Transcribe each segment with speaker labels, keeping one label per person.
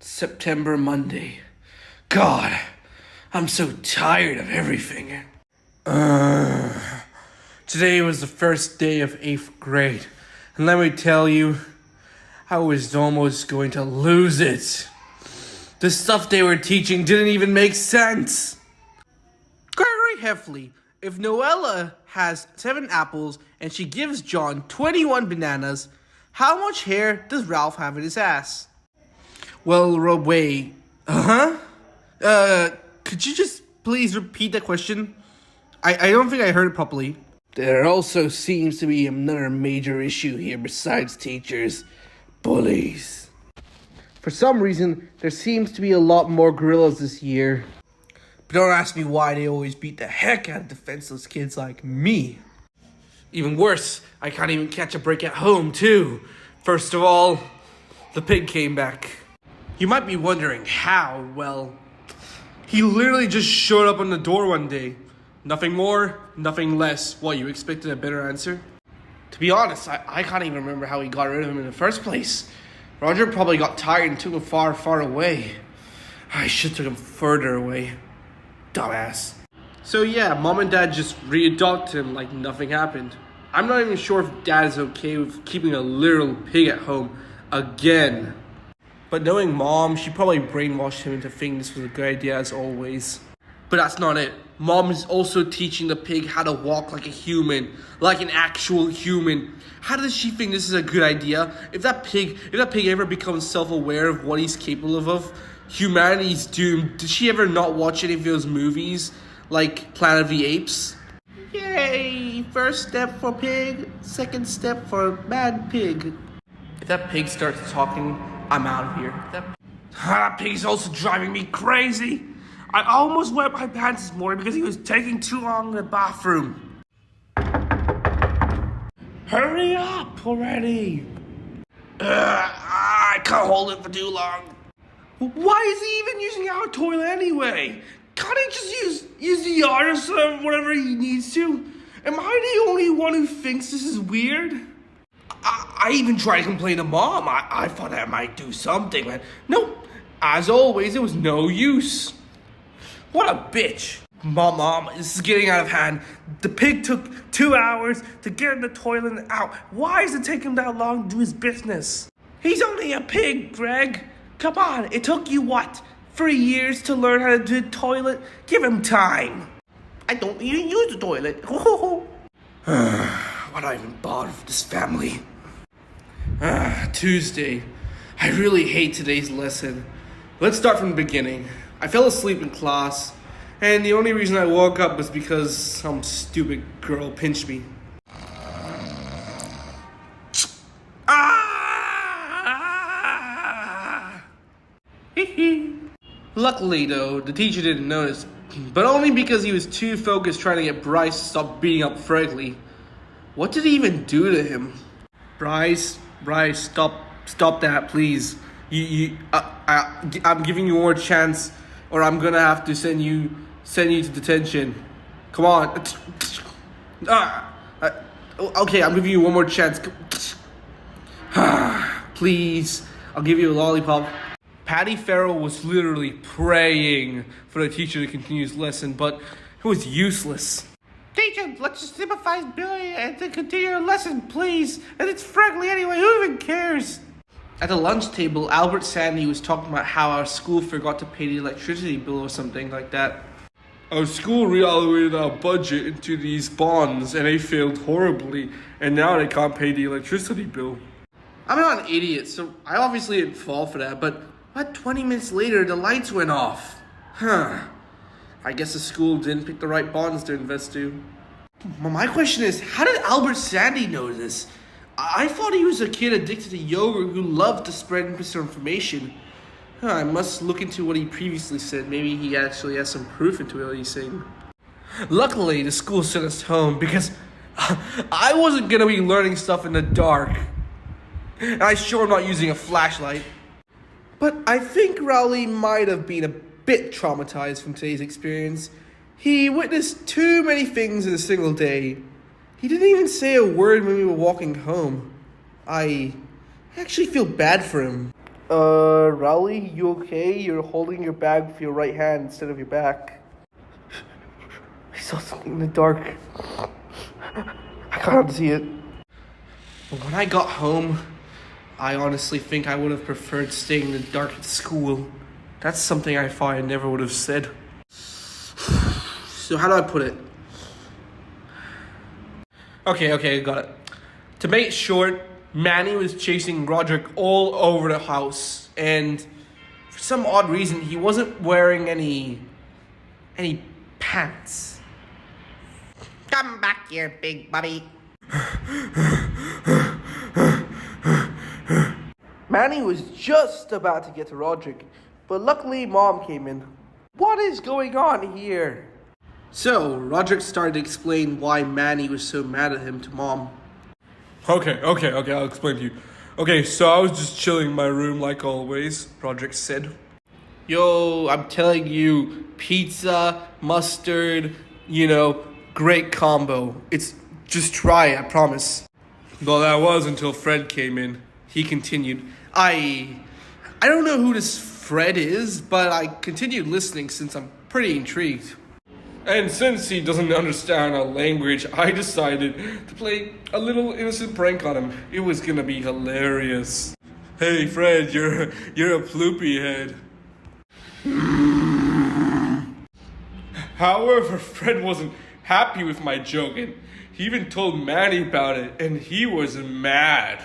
Speaker 1: September Monday. God, I'm so tired of everything. Today was the first day of 8th grade, and let me tell you, I was almost going to lose it. The stuff they were teaching didn't even make sense. Gregory Heffley, if Noella has 7 apples and she gives John 21 bananas, how much hair does Ralph have in his ass? Well, wait. Could you just please repeat that question? I don't think I heard it properly. There also seems to be another major issue here besides teachers. Bullies. For some reason, there seems to be a lot more gorillas this year. But don't ask me why they always beat the heck out of defenseless kids like me. Even worse, I can't even catch a break at home, too. First of all, the pig came back. You might be wondering how. Well, he literally just showed up on the door one day. Nothing more, nothing less. What, you expected a better answer? To be honest, I can't even remember how he got rid of him in the first place. Roger probably got tired and took him far, far away. I should have took him further away. Dumbass. So yeah, mom and dad just readopted him like nothing happened. I'm not even sure if dad is okay with keeping a literal pig at home again. But knowing mom, she probably brainwashed him into thinking this was a good idea as always. But that's not it. Mom is also teaching the pig how to walk like a human, like an actual human. How does she think this is a good idea? If that pig ever becomes self-aware of what he's capable of, humanity's doomed. Did she ever not watch any of those movies, like Planet of the Apes? Yay! First step for pig, second step for bad pig. If that pig starts talking, I'm out of here. That pig's also driving me crazy. I almost wet my pants this morning because he was taking too long in the bathroom. Hurry up already. I can't hold it for too long. Why is he even using our toilet anyway? Can't he just use the yard or something, whatever he needs to? Am I the only one who thinks this is weird? I even tried to complain to mom. I thought I might do something, but nope. As always, it was no use. What a bitch. Mom, this is getting out of hand. The pig took 2 hours to get in the toilet and out. Why does it take him that long to do his business? He's only a pig, Greg. Come on, it took you what? 3 years to learn how to do the toilet? Give him time. I don't even use the toilet. Why do I even bother with this family? Tuesday. I really hate today's lesson. Let's start from the beginning. I fell asleep in class, and the only reason I woke up was because some stupid girl pinched me. Luckily, though, the teacher didn't notice, but only because he was too focused trying to get Bryce to stop beating up Fregley. What did he even do to him? Bryce, stop that, please. I'm giving you one more chance, or I'm gonna have to send you to detention. Come on. Okay, I'm giving you one more chance. Please, I'll give you a lollipop. Patty Farrell was literally praying for the teacher to continue his lesson, but it was useless. Teacher, let's just sympathize Billy and to continue our lesson, please. And it's Fregley anyway, who even cares? At the lunch table, Albert Sandy was talking about how our school forgot to pay the electricity bill or something like that. Our school reallocated our budget into these bonds and they failed horribly, and now they can't pay the electricity bill. I'm not an idiot, so I obviously didn't fall for that, but about 20 minutes later, the lights went off. I guess the school didn't pick the right bonds to invest to. My question is, how did Albert Sandy know this? I thought he was a kid addicted to yogurt who loved to spread misinformation. I must look into what he previously said. Maybe he actually has some proof into what he's saying. Luckily, the school sent us home because I wasn't going to be learning stuff in the dark. And I sure am not using a flashlight. But I think Rowley might have been a bit traumatized from today's experience. He witnessed too many things in a single day. He didn't even say a word when we were walking home. I actually feel bad for him. Rowley, you okay? You're holding your bag with your right hand instead of your back. I saw something in the dark. I can't see it. When I got home, I honestly think I would have preferred staying in the dark at school. That's something I thought I never would have said. So how do I put it? Okay, got it. To make it short, Manny was chasing Roderick all over the house, and for some odd reason, he wasn't wearing any pants.
Speaker 2: Come back here, big buddy.
Speaker 1: Manny was just about to get to Roderick, but luckily Mom came in. What is going on here? So, Roderick started to explain why Manny was so mad at him to Mom.
Speaker 3: Okay, I'll explain to you. Okay, so I was just chilling in my room like always, Roderick said.
Speaker 1: Yo, I'm telling you, pizza, mustard, great combo. It's just try it, I promise.
Speaker 3: Well, that was until Fred came in.
Speaker 1: He continued, I don't know who this Fred is, but I continued listening since I'm pretty intrigued.
Speaker 3: And since he doesn't understand our language, I decided to play a little innocent prank on him. It was gonna be hilarious. Hey Fred, you're a ploopy head. However, Fred wasn't happy with my joke, and he even told Manny about it, and he was mad.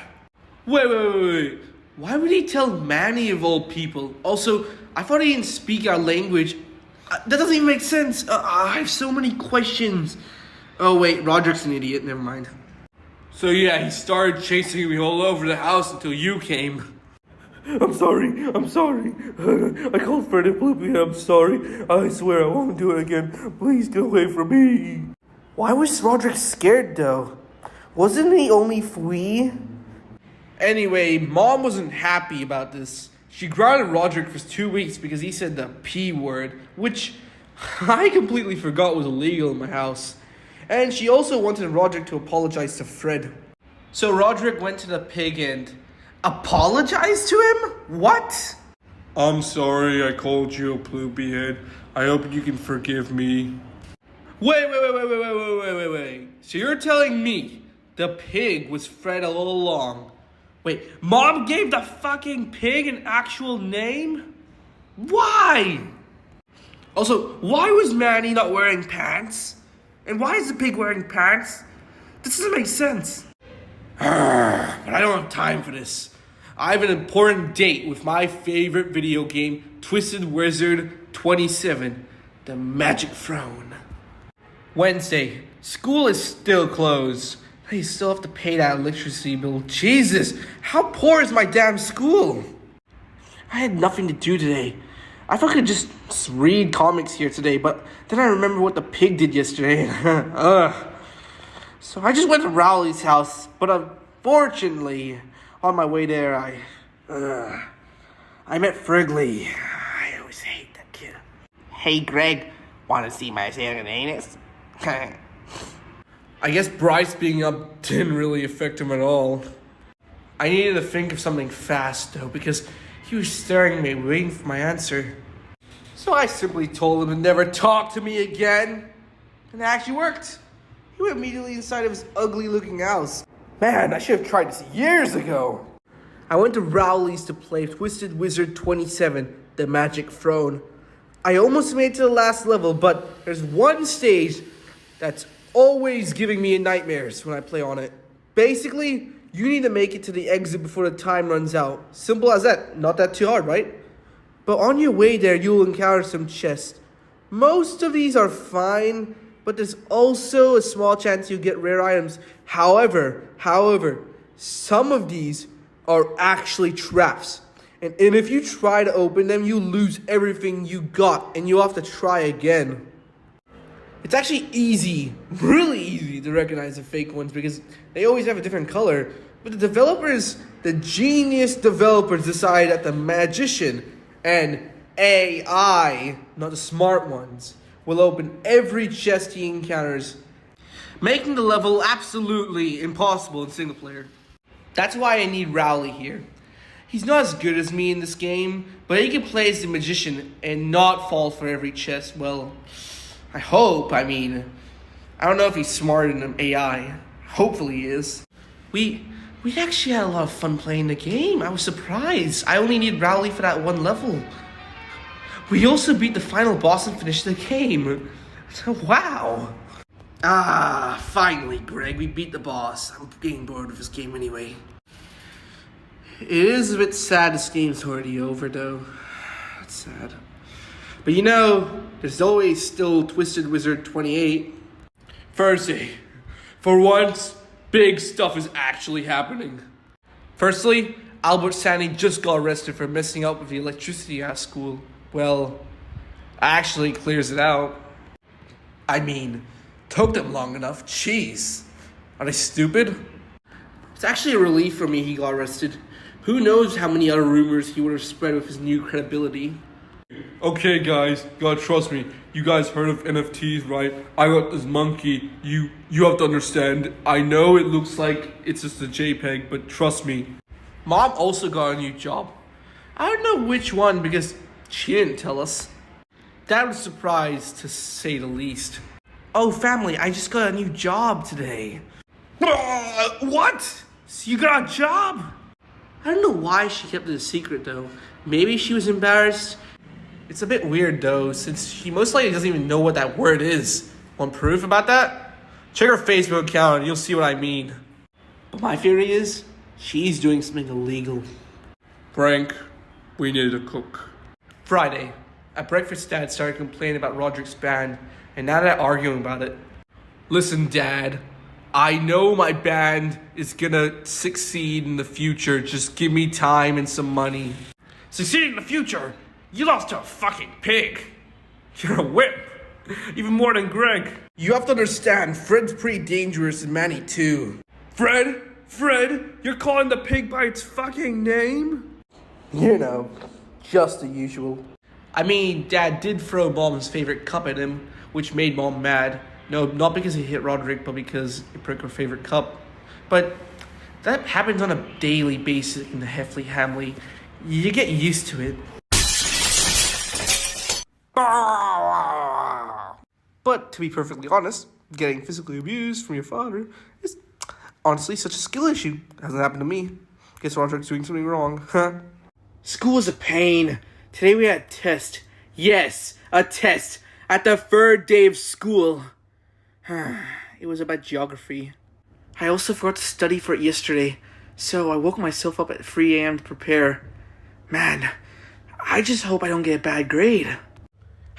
Speaker 1: Wait. Why would he tell Manny of all people? Also, I thought he didn't speak our language. That doesn't even make sense. I have so many questions. Oh wait, Roderick's an idiot. Never mind.
Speaker 3: So yeah, he started chasing me all over the house until you came.
Speaker 4: I'm sorry. I called Fred a ploopy. I'm sorry. I swear I won't do it again. Please get away from me.
Speaker 1: Why was Roderick scared though? Wasn't he only flea? Anyway, Mom wasn't happy about this. She grounded Roderick for 2 weeks because he said the P word, which I completely forgot was illegal in my house. And she also wanted Roderick to apologize to Fred. So Roderick went to the pig and apologized to him? What?
Speaker 3: I'm sorry I called you a ploopy head. I hope you can forgive me.
Speaker 1: Wait. So you're telling me the pig was Fred all along? Wait, Mom gave the fucking pig an actual name? Why? Also, why was Manny not wearing pants? And why is the pig wearing pants? This doesn't make sense. But I don't have time for this. I have an important date with my favorite video game, Twisted Wizard 27, the Magic Throne. Wednesday, school is still closed. I still have to pay that electricity bill. Jesus, how poor is my damn school? I had nothing to do today. I thought I could just read comics here today, but then I remember what the pig did yesterday. So I just went to Rowley's house, but unfortunately, on my way there, I met Frigley. I always hate that kid.
Speaker 2: Hey, Greg, want to see my second anus?
Speaker 3: I guess Bryce being up didn't really affect him at all.
Speaker 1: I needed to think of something fast, though, because he was staring at me, waiting for my answer. So I simply told him to never talk to me again. And it actually worked. He went immediately inside of his ugly-looking house. Man, I should have tried this years ago. I went to Rowley's to play Twisted Wizard 27, the Magic Throne. I almost made it to the last level, but there's one stage that's always giving me nightmares when I play on it. Basically, you need to make it to the exit before the time runs out. Simple as that. Not that too hard, right? But on your way there, you'll encounter some chests. Most of these are fine, but there's also a small chance you'll get rare items. However, some of these are actually traps. And if you try to open them, you lose everything you got, and you'll have to try again. It's actually easy, really easy to recognize the fake ones because they always have a different color. But the genius developers decide that the magician and AI, not the smart ones, will open every chest he encounters, making the level absolutely impossible in single player. That's why I need Rowley here. He's not as good as me in this game, but he can play as the magician and not fall for every chest. Well, I hope. I don't know if he's smarter than AI. Hopefully he is. We actually had a lot of fun playing the game. I was surprised. I only need Rowley for that one level. We also beat the final boss and finished the game. Wow. Finally, Greg, we beat the boss. I'm getting bored of this game anyway. It is a bit sad this game's already over, though. It's sad. But you know, there's always still Twisted Wizard 28.
Speaker 3: Percy, for once, big stuff is actually happening.
Speaker 1: Firstly, Albert Sandy just got arrested for messing up with the electricity at school. Well, actually clears it out. Took them long enough. Jeez. Are they stupid? It's actually a relief for me he got arrested. Who knows how many other rumors he would have spread with his new credibility.
Speaker 3: Okay, guys, you gotta trust me. You guys heard of NFTs, right? I got this monkey. You have to understand. I know it looks like it's just a JPEG, but trust me.
Speaker 1: Mom also got a new job. I don't know which one because she didn't tell us. Dad was surprised, to say the least. Oh, family, I just got a new job today. What? So you got a job? I don't know why she kept it a secret, though. Maybe she was embarrassed. It's a bit weird, though, since she most likely doesn't even know what that word is. Want proof about that? Check her Facebook account and you'll see what I mean. But my theory is, she's doing something illegal.
Speaker 3: Frank, we need a cook.
Speaker 1: Friday. At breakfast, Dad started complaining about Roderick's band, and now they're arguing about it.
Speaker 3: Listen, Dad, I know my band is gonna succeed in the future. Just give me time and some money.
Speaker 1: Succeed in the future? You lost to a fucking pig. You're a wimp. Even more than Greg. You have to understand, Fred's pretty dangerous and Manny too.
Speaker 3: Fred, you're calling the pig by its fucking name?
Speaker 1: You know, just the usual. Dad did throw Mom's favorite cup at him, which made Mom mad. No, not because he hit Roderick, but because he broke her favorite cup. But that happens on a daily basis in the Heffley family. You get used to it. But to be perfectly honest, getting physically abused from your father is honestly such a skill issue. It hasn't happened to me. Guess Roderick's doing something wrong, huh? School is a pain. Today we had a test. Yes, a test. At the third day of school. It was about geography. I also forgot to study for it yesterday, so I woke myself up at 3 a.m. to prepare. Man, I just hope I don't get a bad grade.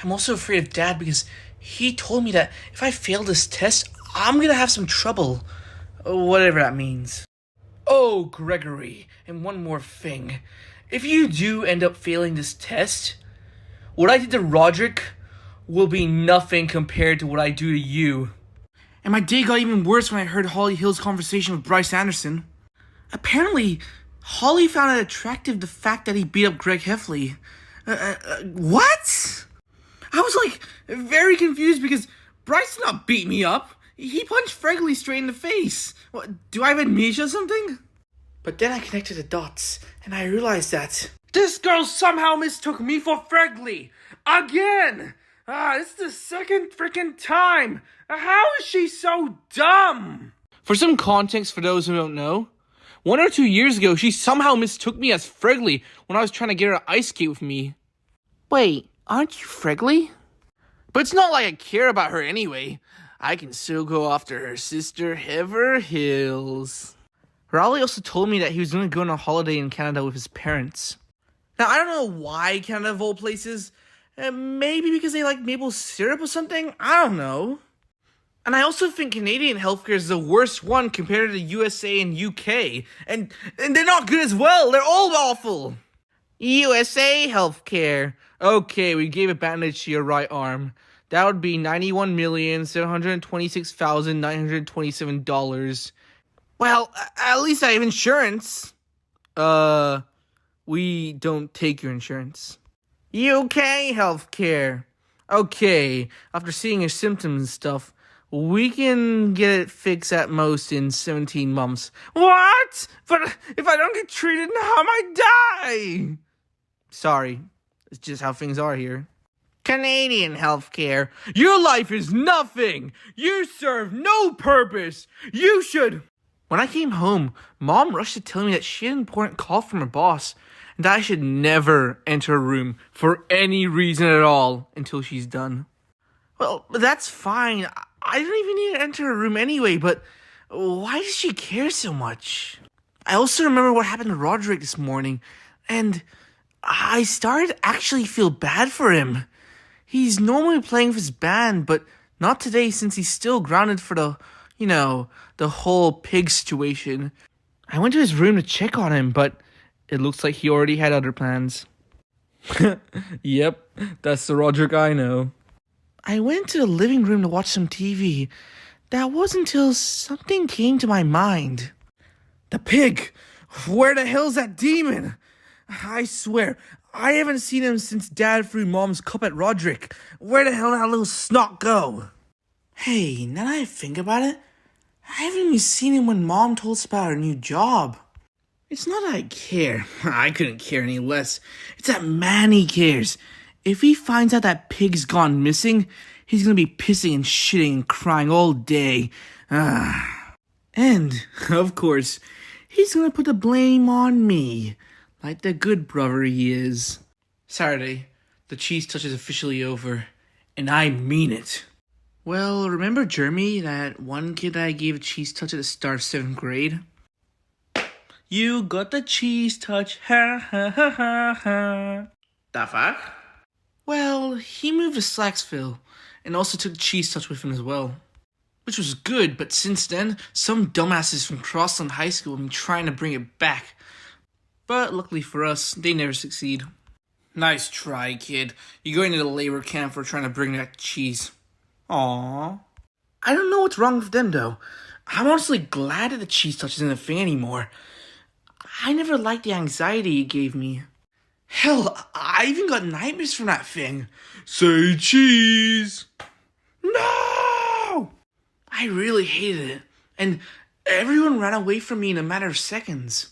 Speaker 1: I'm also afraid of Dad because he told me that if I fail this test, I'm gonna have some trouble. Whatever that means. Oh, Gregory, and one more thing. If you do end up failing this test, what I did to Roderick will be nothing compared to what I do to you. And my day got even worse when I heard Holly Hill's conversation with Bryce Anderson. Apparently, Holly found it attractive the fact that he beat up Greg Heffley. What? I was very confused because Bryce did not beat me up. He punched Fregley straight in the face. What, do I have amnesia or something? But then I connected the dots, and I realized that this girl somehow mistook me for Fregley. Again! This is the second freaking time. How is she so dumb? For some context for those who don't know, 1 or 2 years ago, she somehow mistook me as Fregley when I was trying to get her to ice skate with me. Wait, aren't you Fregley? But it's not like I care about her anyway. I can still go after her sister, Heather Hills. Raleigh also told me that he was going to go on a holiday in Canada with his parents. Now, I don't know why Canada of all places. Maybe because they like maple syrup or something? I don't know. And I also think Canadian healthcare is the worst one compared to the USA and UK. And they're not good as well. They're all awful. USA healthcare. Okay, we gave a bandage to your right arm. That would be $91,726,927. Well, at least I have insurance. We don't take your insurance. UK healthcare. Okay, after seeing your symptoms and stuff, We can get it fixed at most in 17 months. What? But if I don't get treated now, I might die. Sorry. It's just how things are here. Canadian healthcare. Your life is nothing. You serve no purpose. You should... When I came home, Mom rushed to tell me that she had an important call from her boss and that I should never enter a room for any reason at all until she's done. Well, that's fine. I don't even need to enter a room anyway, but why does she care so much? I also remember what happened to Roderick this morning, and I started to actually feel bad for him. He's normally playing with his band, but not today since he's still grounded for the whole pig situation. I went to his room to check on him, but it looks like he already had other plans. Yep, that's the Roderick I know. I went to the living room to watch some TV. That wasn't until something came to my mind. The pig! Where the hell's that demon? I swear, I haven't seen him since Dad threw Mom's cup at Roderick. Where the hell did that little snot go? Hey, now that I think about it, I haven't even seen him when Mom told us about her new job. It's not that I care. I couldn't care any less. It's that Manny cares. If he finds out that pig's gone missing, he's gonna be pissing and shitting and crying all day. And, of course, he's gonna put the blame on me, like the good brother he is. Saturday, the cheese touch is officially over, and I mean it. Well, remember Jeremy, that one kid that I gave a cheese touch at the start of 7th grade? You got the cheese touch, ha ha ha ha ha.
Speaker 2: The fuck?
Speaker 1: Well, he moved to Slacksville, and also took cheese touch with him as well. Which was good, but since then, some dumbasses from Crossland High School have been trying to bring it back. But luckily for us, they never succeed. Nice try, kid. You're going to the labor camp for trying to bring that cheese. Aww. I don't know what's wrong with them, though. I'm honestly glad that the cheese touch isn't a thing anymore. I never liked the anxiety it gave me. Hell, I even got nightmares from that thing.
Speaker 3: Say cheese!
Speaker 1: No! I really hated it, and everyone ran away from me in a matter of seconds.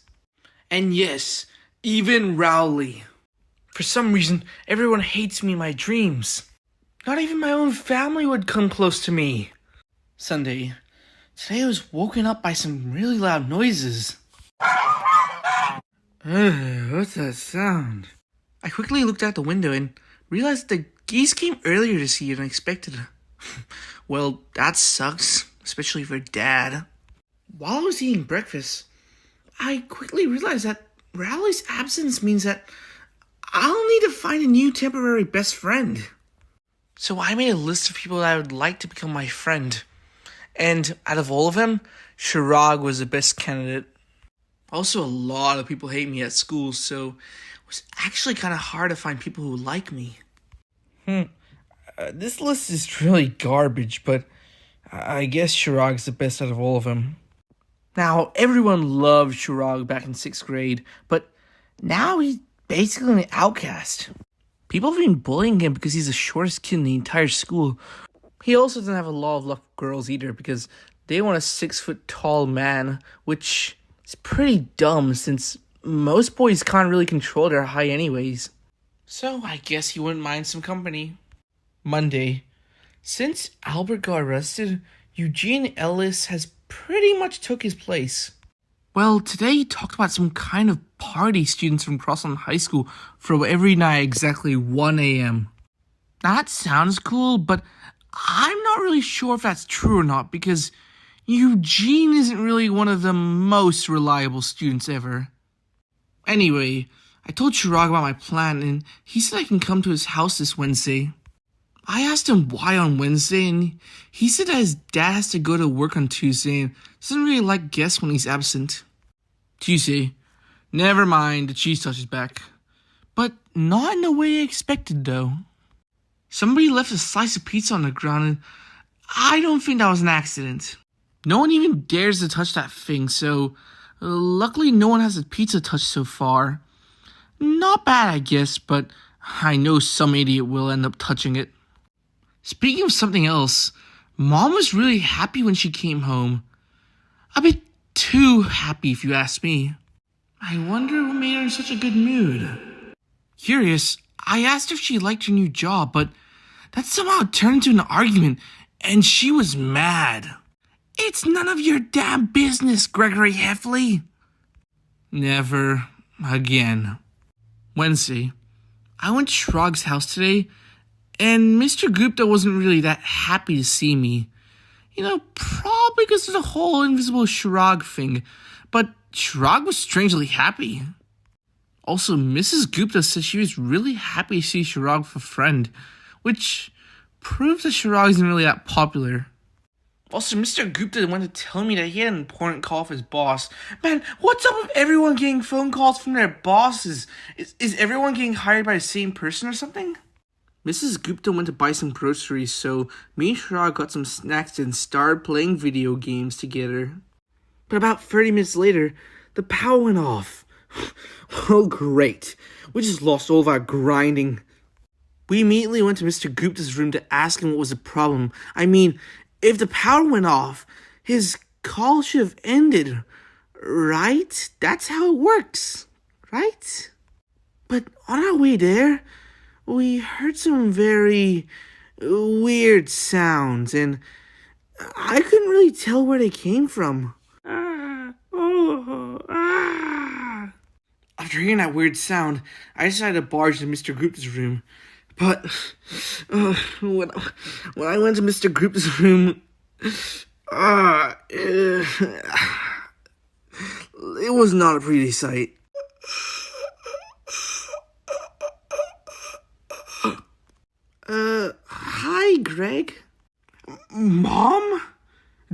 Speaker 1: And yes, even Rowley. For some reason, everyone hates me in my dreams. Not even my own family would come close to me. Sunday. Today I was woken up by some really loud noises. What's that sound? I quickly looked out the window and realized the geese came earlier this year than expected. Well, that sucks, especially for Dad. While I was eating breakfast, I quickly realized that Rowley's absence means that I'll need to find a new temporary best friend. So I made a list of people that I would like to become my friend. And out of all of them, Chirag was the best candidate. Also, a lot of people hate me at school, so it was actually kind of hard to find people who like me. This list is really garbage, but I guess Chirag's the best out of all of them. Now, everyone loved Chirag back in 6th grade, but now he's basically an outcast. People have been bullying him because he's the shortest kid in the entire school. He also doesn't have a lot of luck with girls either because they want a 6-foot-tall man, which is pretty dumb since most boys can't really control their height anyways. So I guess he wouldn't mind some company. Monday. Since Albert got arrested, Eugene Ellis has pretty much took his place. Well, today he talked about some kind of party students from Crossland High School throw every night at exactly 1 a.m. That sounds cool, but I'm not really sure if that's true or not because Eugene isn't really one of the most reliable students ever. Anyway, I told Chirag about my plan and he said I can come to his house this Wednesday. I asked him why on Wednesday and he said that his dad has to go to work on Tuesday and doesn't really like guests when he's absent. Tuesday. Never mind, the cheese touch is back. But not in the way I expected though. Somebody left a slice of pizza on the ground and I don't think that was an accident. No one even dares to touch that thing, so luckily no one has a pizza touch so far. Not bad, I guess, but I know some idiot will end up touching it. Speaking of something else,
Speaker 5: Mom was really happy when she came home. A bit too happy, if you ask me. I wonder what made her in such a good mood. Curious, I asked if she liked her new job, but that somehow turned into an argument, and she was mad. It's none of your damn business, Gregory Heffley. Never again. Wednesday, I went to Shrog's house today, and Mr. Gupta wasn't really that happy to see me. Probably because of the whole invisible Shrog thing, but Shrog was strangely happy. Also, Mrs. Gupta said she was really happy to see Shrog with a friend, which proves that Shrog isn't really that popular. Also, Mr. Gupta went to tell me that he had an important call with his boss. Man, what's up with everyone getting phone calls from their bosses? Is everyone getting hired by the same person or something? Mrs. Gupta went to buy some groceries, so me and Shrog got some snacks and started playing video games together. But about 30 minutes later, the power went off. Oh, great. We just lost all of our grinding. We immediately went to Mr. Gupta's room to ask him what was the problem. I mean, if the power went off, his call should have ended, right? That's how it works, right? But on our way there, we heard some very weird sounds, and I couldn't really tell where they came from. After hearing that weird sound, I decided to barge into Mr. Gupta's room. But when I went to Mr. Gupta's room, it was not a pretty sight. Hi, Greg. Mom?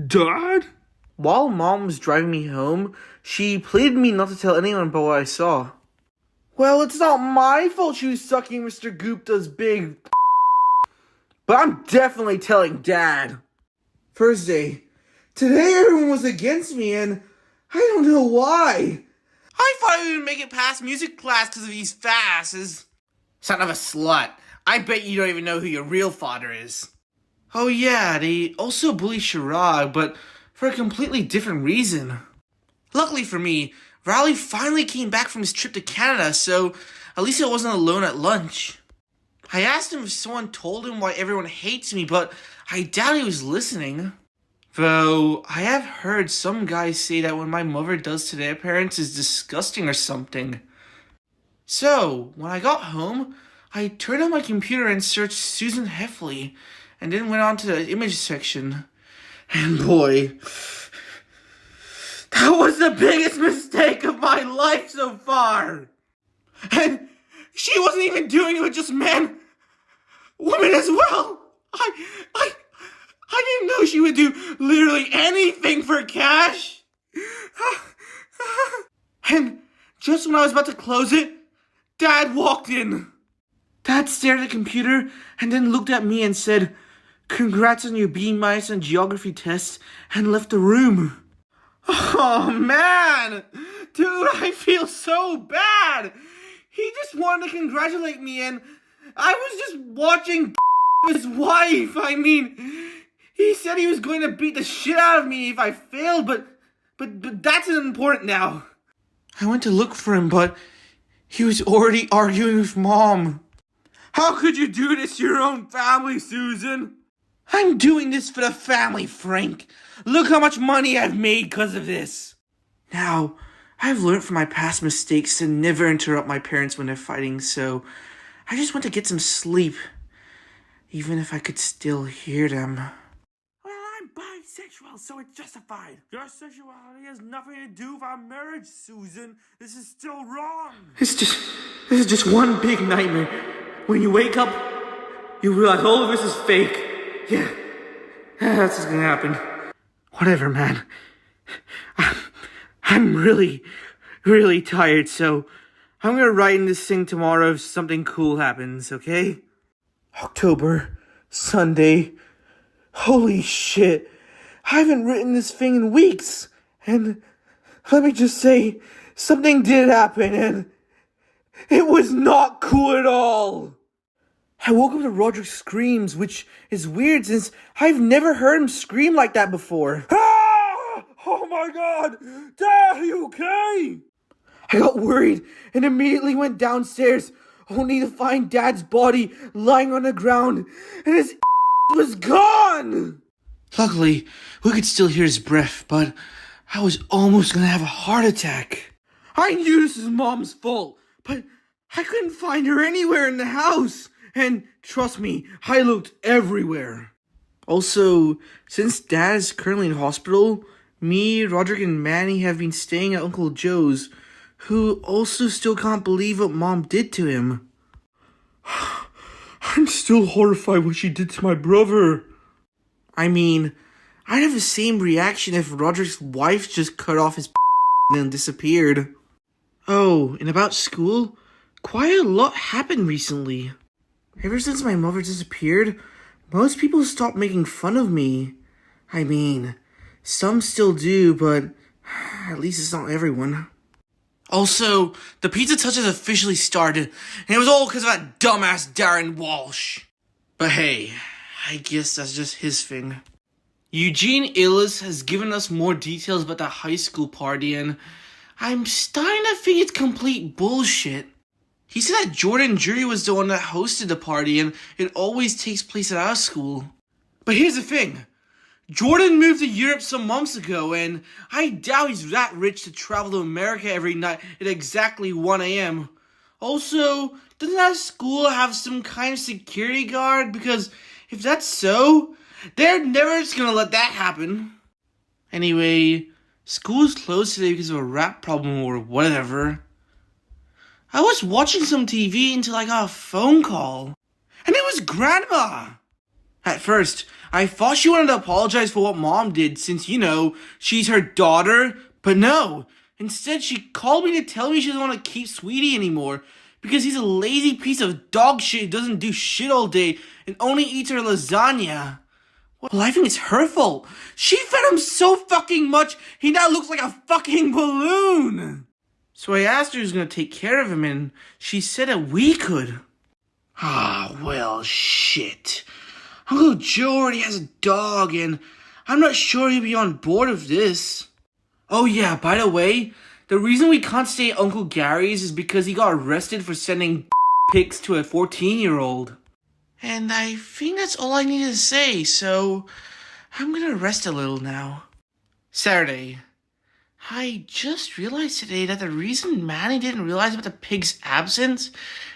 Speaker 5: Dad? While Mom was driving me home, she pleaded me not to tell anyone about what I saw. Well, it's not my fault she was sucking Mr. Gupta's big but I'm definitely telling Dad. Thursday. Today everyone was against me and I don't know why. I thought I would make it past music class because of these fasses.
Speaker 2: Son of a slut. I bet you don't even know who your real father is.
Speaker 5: Oh yeah, they also bully Sharag, but for a completely different reason. Luckily for me, Riley finally came back from his trip to Canada, so at least I wasn't alone at lunch. I asked him if someone told him why everyone hates me, but I doubt he was listening. Though, I have heard some guys say that what my mother does to their parents is disgusting or something. So, when I got home, I turned on my computer and searched Susan Heffley, and then went on to the image section. And boy, that was the biggest mistake of my life so far. And she wasn't even doing it with just men, women as well. I didn't know she would do literally anything for cash. And just when I was about to close it, Dad walked in. Dad stared at the computer and then looked at me and said, "Congrats on your B- on geography test," and left the room. Oh man! Dude, I feel so bad! He just wanted to congratulate me and I was just watching his wife. I mean, he said he was going to beat the shit out of me if I failed, but that's important now. I went to look for him, but he was already arguing with Mom. How could you do this to your own family, Susan? I'm doing this for the family, Frank. Look how much money I've made because of this. Now, I've learned from my past mistakes to never interrupt my parents when they're fighting, so I just went to get some sleep, even if I could still hear them. Well, I'm bisexual, so it's justified. Your sexuality has nothing to do with our marriage, Susan. This is still wrong. This is just one big nightmare. When you wake up, you realize all of this is fake. Yeah, that's what's gonna happen. Whatever, man. I'm really, really tired, so I'm gonna write in this thing tomorrow if something cool happens, okay? October, Sunday. Holy shit. I haven't written this thing in weeks. And let me just say, something did happen and it was not cool at all.
Speaker 1: I woke up to Roderick's screams, which is weird since I've never heard him scream like that before.
Speaker 4: Ah! Oh my god! Dad, are you okay?
Speaker 1: I got worried and immediately went downstairs, only to find Dad's body lying on the ground, and his was gone! Luckily, we could still hear his breath, but I was almost gonna have a heart attack. I knew this was Mom's fault, but I couldn't find her anywhere in the house. And trust me, I looked everywhere. Also, since Dad is currently in hospital, me, Roderick, and Manny have been staying at Uncle Joe's, who also still can't believe what Mom did to him.
Speaker 4: I'm still horrified what she did to my brother.
Speaker 1: I mean, I'd have the same reaction if Roderick's wife just cut off his and then disappeared. Oh, and about school, quite a lot happened recently. Ever since my mother disappeared, most people stopped making fun of me. I mean, some still do, but at least it's not everyone. Also, the Pizza Touch has officially started, and it was all because of that dumbass Darren Walsh. But hey, I guess that's just his thing. Eugene Illis has given us more details about that high school party, and I'm starting to think it's complete bullshit. He said that Jordan Jury was the one that hosted the party, and it always takes place at our school. But here's the thing. Jordan moved to Europe some months ago, and I doubt he's that rich to travel to America every night at exactly 1 a.m. Also, doesn't that school have some kind of security guard? Because if that's so, they're never just gonna let that happen. Anyway, school's closed today because of a rat problem or whatever. I was watching some TV until I got a phone call. And it was Grandma! At first, I thought she wanted to apologize for what Mom did since, she's her daughter. But no, instead she called me to tell me she doesn't want to keep Sweetie anymore because he's a lazy piece of dog shit who doesn't do shit all day and only eats her lasagna. Well, I think it's her fault. She fed him so fucking much, he now looks like a fucking balloon. So I asked her who's gonna take care of him, and she said that we could. Well, shit. Uncle Joe already has a dog, and I'm not sure he'll be on board with this. Oh yeah, by the way, the reason we can't stay at Uncle Gary's is because he got arrested for sending pics to a 14-year-old. And I think that's all I need to say, so I'm gonna rest a little now. Saturday. I just realized today that the reason Manny didn't realize about the pig's absence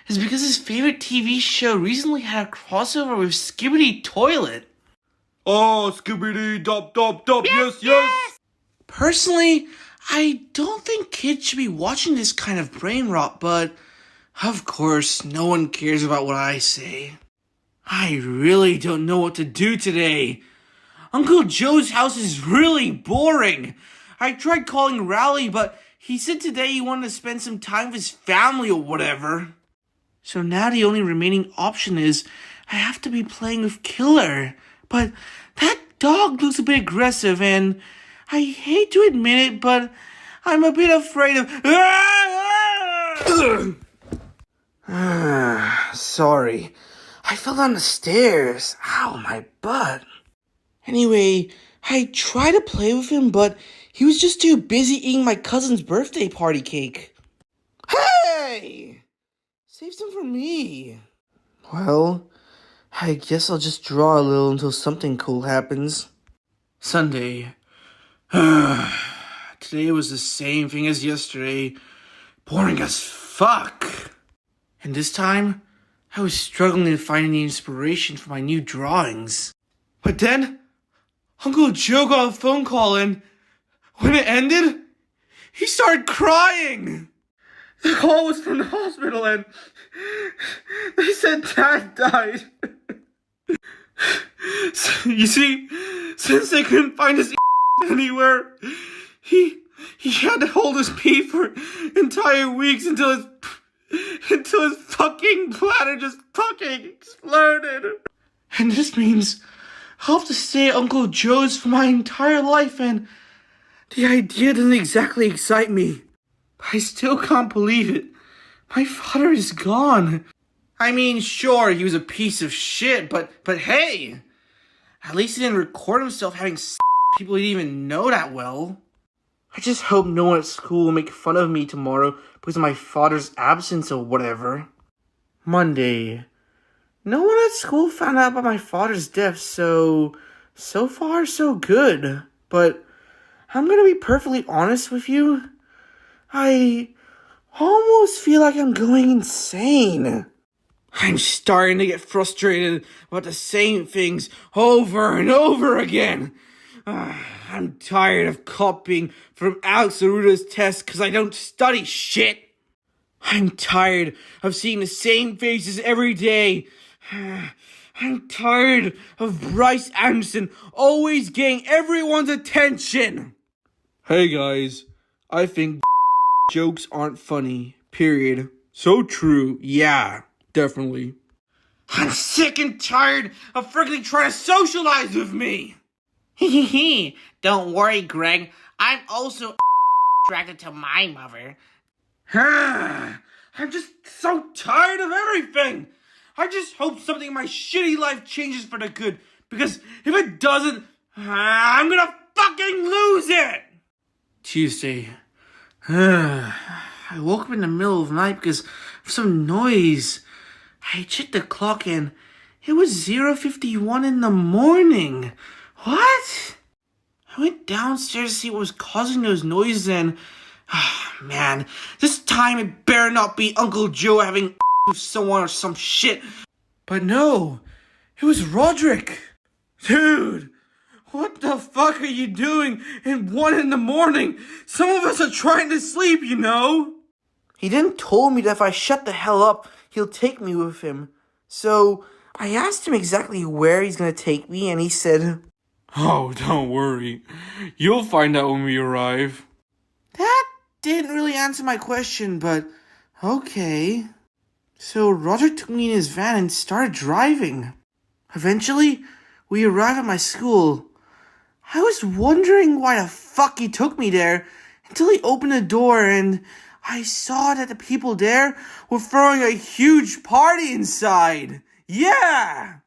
Speaker 1: is because his favorite TV show recently had a crossover with Skibidi Toilet.
Speaker 4: Oh, Skibidi dop dop dop, yes.
Speaker 1: Personally, I don't think kids should be watching this kind of brain rot, but of course, no one cares about what I say. I really don't know what to do today. Uncle Joe's house is really boring. I tried calling Rowley, but he said today he wanted to spend some time with his family or whatever. So now the only remaining option is I have to be playing with Killer. But that dog looks a bit aggressive, and I hate to admit it, but I'm a bit afraid of... Sorry. I fell down the stairs. Ow, my butt. Anyway, I tried to play with him, but he was just too busy eating my cousin's birthday party cake. Hey! Save some for me. Well, I guess I'll just draw a little until something cool happens. Sunday. Today was the same thing as yesterday. Boring as fuck. And this time, I was struggling to find any inspiration for my new drawings. But then, Uncle Joe got a phone call, and when it ended, he started crying. The call was from the hospital, and they said Dad died. So, you see, since they couldn't find his anywhere, he had to hold his pee for entire weeks until his fucking bladder just fucking exploded. And this means I'll have to stay at Uncle Joe's for my entire life, and the idea doesn't exactly excite me. I still can't believe it. My father is gone.
Speaker 2: I mean, sure, he was a piece of shit, but hey, at least he didn't record himself having sex with people he didn't even know that well.
Speaker 5: I just hope no one at school will make fun of me tomorrow because of my father's absence or whatever. Monday. No one at school found out about my father's death, so far so good. But I'm gonna be perfectly honest with you. I almost feel like I'm going insane.
Speaker 2: I'm starting to get frustrated about the same things over and over again. I'm tired of copying from Alex Aruta's test because I don't study shit. I'm tired of seeing the same faces every day. I'm tired of Bryce Anderson always getting everyone's attention.
Speaker 1: Hey guys, I think jokes aren't funny, period. So true, yeah, definitely.
Speaker 2: I'm sick and tired of freaking trying to socialize with me. Hee. Don't worry, Greg. I'm also attracted to my mother. I'm just so tired of everything. I just hope something in my shitty life changes for the good. Because if it doesn't, I'm gonna fucking lose it.
Speaker 5: Tuesday. I woke up in the middle of the night because of some noise. I checked the clock and it was 0:51 in the morning. What? I went downstairs to see what was causing those noises and... man, this time it better not be Uncle Joe having with someone or some shit.
Speaker 1: But no, it was Roderick.
Speaker 2: Dude, what the fuck are you doing at 1 in the morning? Some of us are trying to sleep, you know?
Speaker 5: He didn't tell me that if I shut the hell up, he'll take me with him. So I asked him exactly where he's gonna take me and he said...
Speaker 3: Oh, don't worry. You'll find out when we arrive.
Speaker 5: That didn't really answer my question, but okay. So Roger took me in his van and started driving. Eventually, we arrived at my school. I was wondering why the fuck he took me there until he opened the door and I saw that the people there were throwing a huge party inside. Yeah!